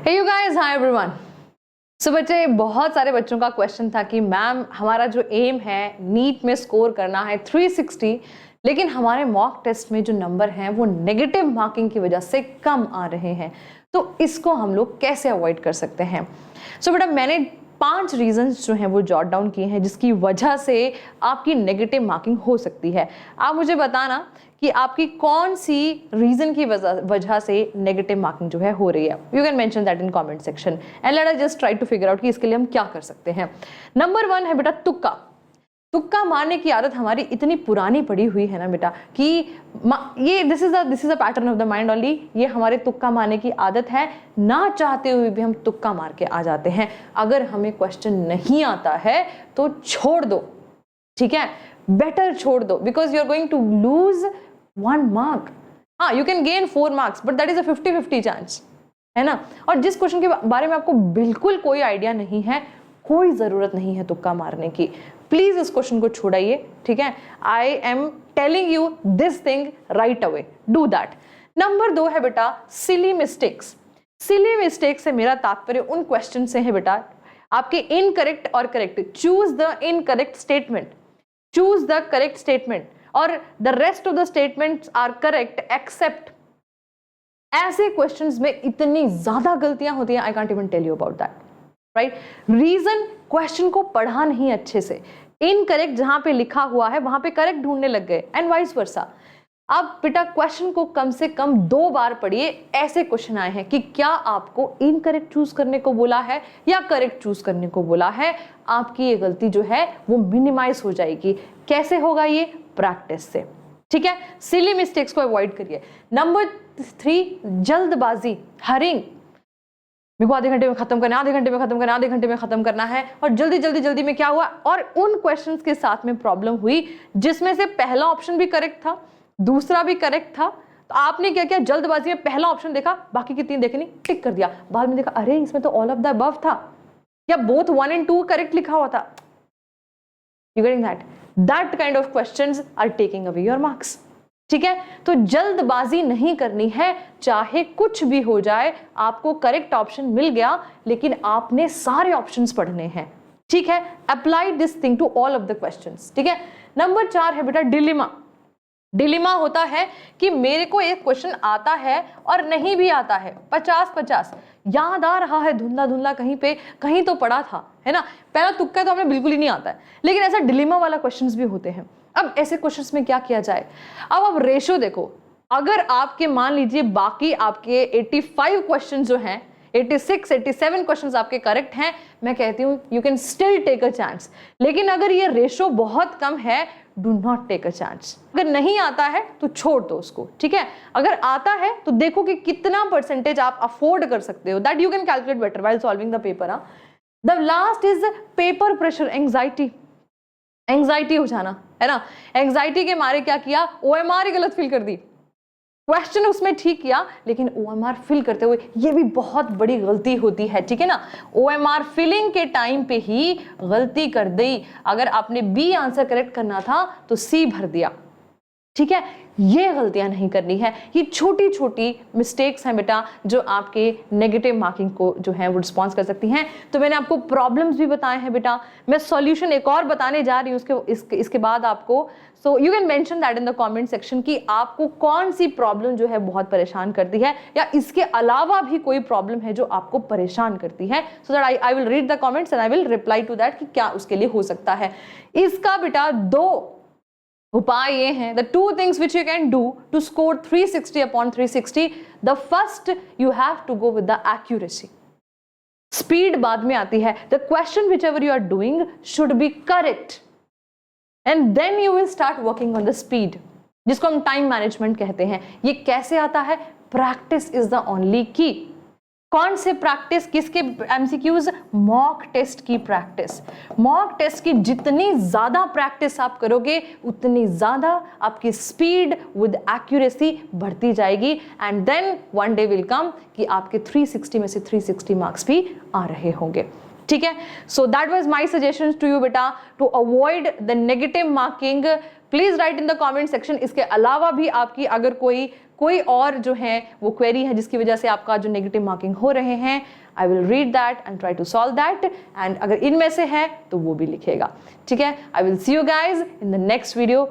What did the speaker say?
Hey you guys, hi everyone. So बच्चे, बहुत सारे बच्चों का क्वेश्चन था कि मैम हमारा जो एम है नीट में स्कोर करना है 360, लेकिन हमारे मॉक टेस्ट में जो नंबर हैं वो नेगेटिव मार्किंग की वजह से कम आ रहे हैं, तो इसको हम लोग कैसे अवॉइड कर सकते हैं। सो बेटा, मैंने 5 रीजंस जो हैं वो जॉट डाउन किए हैं जिसकी वजह से आपकी नेगेटिव मार्किंग हो सकती है। आप मुझे बताना कि आपकी कौन सी रीजन की वजह से नेगेटिव मार्किंग जो है हो रही है। You can mention that in comment section and let us just try to figure out कि इसके लिए हम क्या कर सकते हैं। नंबर 1 है बेटा तुक्का। तुक्का मारने की आदत हमारी इतनी पुरानी पड़ी हुई है ना बेटा कि ये this is a pattern of the mind only. ये हमारे तुक्का मारने की आदत है, ना चाहते हुए भी हम तुक्का मार के आ जाते हैं। अगर हमें क्वेश्चन नहीं आता है तो छोड़ दो, ठीक है, बेटर छोड़ दो, because you are going to lose 1 mark. हाँ, you can gain 4 marks but that is a 50-50 chance, है ना। और जिस क्वेश्चन के बारे में आपको बिल्कुल कोई आइडिया नहीं है, कोई जरूरत नहीं है तुक्का मारने की। प्लीज इस क्वेश्चन को छोड़ाइए, ठीक है। I am telling you this thing right away, do that. Number 2 है बेटा सिली मिस्टेक्स। सिली मिस्टेक से मेरा तात्पर्य उन क्वेश्चन से है बेटा आपके इनकरेक्ट और correct. Choose the incorrect statement, choose the correct statement और the rest of the statements are correct except. ऐसे क्वेश्चंस में इतनी ज्यादा गलतियां होती हैं, I can't even tell you about that, right. Reason, question को पढ़ा नहीं अच्छे से, इनकरेक्ट जहां पे लिखा हुआ है वहां पे करेक्ट ढूंढने लग गए एंड वाइस वर्सा। अब बेटा क्वेश्चन को कम से कम 2 बार पढ़िए। ऐसे क्वेश्चन आए हैं कि क्या आपको इनकरेक्ट चूज करने को बोला है या करेक्ट चूज करने को बोला है। आपकी ये गलती जो है वो मिनिमाइज हो जाएगी। कैसे होगा ये? प्रैक्टिस से, ठीक है। सिली मिस्टेक्स को अवॉइड करिए। नंबर 3 जल्दबाजी, हरिंग। मेरे को आधे घंटे में खत्म करना है, आधे घंटे में खत्म करना है, आधे घंटे में खत्म करना है, और जल्दी में क्या हुआ, और उन क्वेश्चंस के साथ में प्रॉब्लम हुई जिसमें से पहला ऑप्शन भी करेक्ट था, दूसरा भी करेक्ट था। तो आपने क्या किया, जल्दबाजी में पहला ऑप्शन देखा, बाकी की 3 देखे नहीं, टिक कर दिया। बाद में देखा अरे इसमें तो ऑल ऑफ द अबव था या बोथ 1 and 2 करेक्ट लिखा हुआ था। You getting that? That kind of questions are taking away your marks, ठीक है। तो जल्दबाजी नहीं करनी है, चाहे कुछ भी हो जाए। आपको करेक्ट ऑप्शन मिल गया लेकिन आपने सारे ऑप्शंस पढ़ने हैं, ठीक है। Apply this thing to all of the questions, ठीक है। नंबर 4 है बेटा डिलेमा। डिलेमा होता है कि मेरे को एक क्वेश्चन आता है और नहीं भी आता है, 50-50 याद आ रहा है, धुंधला धुंधला कहीं पे कहीं तो पढ़ा था, है ना। पहला तुक्का तो हमें बिल्कुल ही नहीं आता है, लेकिन ऐसा डिलेमा वाला क्वेश्चंस भी होते हैं। अब ऐसे क्वेश्चंस में क्या किया जाए? अब रेशो देखो, अगर आपके मान लीजिए बाकी आपके 85 क्वेश्चन जो हैं, 86-87 क्वेश्चंस आपके करेक्ट हैं, मैं कहती हूं you can still take a chance. लेकिन अगर ये रेशो बहुत कम है, do not take a chance. अगर नहीं आता है तो छोड़ दो उसको, ठीक है। अगर आता है तो देखो कि कितना परसेंटेज आप अफोर्ड कर सकते हो, that you can calculate better while solving the paper. The last is paper pressure, anxiety हो जाना, है ना। एंग्जाइटी के मारे क्या किया, OMR ही गलत फिल कर दी। क्वेश्चन उसमें ठीक किया लेकिन OMR फिल करते हुए, ये भी बहुत बड़ी गलती होती है, ठीक है ना। OMR फिलिंग के टाइम पे ही गलती कर दी। अगर आपने B आंसर करेक्ट करना था तो C भर दिया, ठीक है। ये गलतियां नहीं करनी है। ये छोटी छोटी मिस्टेक्स हैं बेटा जो आपके नेगेटिव मार्किंग को जो है वो रिस्पॉन्स कर सकती हैं। तो मैंने आपको प्रॉब्लम्स भी बताए हैं बेटा, मैं सॉल्यूशन एक और बताने जा रही हूँ इसके बाद आपको। So you can mention that in the comment section कि आपको कौन सी प्रॉब्लम जो है बहुत परेशान करती है, या इसके अलावा भी कोई प्रॉब्लम है जो आपको परेशान करती है, so that I will read the comments and I will reply to that कि क्या उसके लिए हो सकता है। इसका बेटा 2 उपाय ये हैं, the 2 things which you can do to score 360 upon 360. The first, you have to go with the accuracy. Speed बाद में आती है. The question whichever you are doing should be correct, and then you will start working on the speed, जिसको हम time management कहते हैं। ये कैसे आता है? प्रैक्टिस इज द ओनली की। कौन से प्रैक्टिस, किसके MCQs? मॉक टेस्ट की प्रैक्टिस। मॉक टेस्ट की जितनी ज्यादा प्रैक्टिस आप करोगे उतनी ज्यादा आपकी स्पीड विद एक्यूरेसी बढ़ती जाएगी, and then one day will come कि आपके 360 में से 360 मार्क्स भी आ रहे होंगे, ठीक है। So that was my suggestion to you बेटा, to avoid the negative marking. Please write in the comment section. इसके अलावा भी आपकी अगर कोई कोई और जो है वो क्वेरी है जिसकी वजह से आपका जो नेगेटिव मार्किंग हो रहे हैं, I will read that and try to solve that, and अगर इनमें से है तो वो भी लिखेगा, ठीक है। I will see you guys in the next video.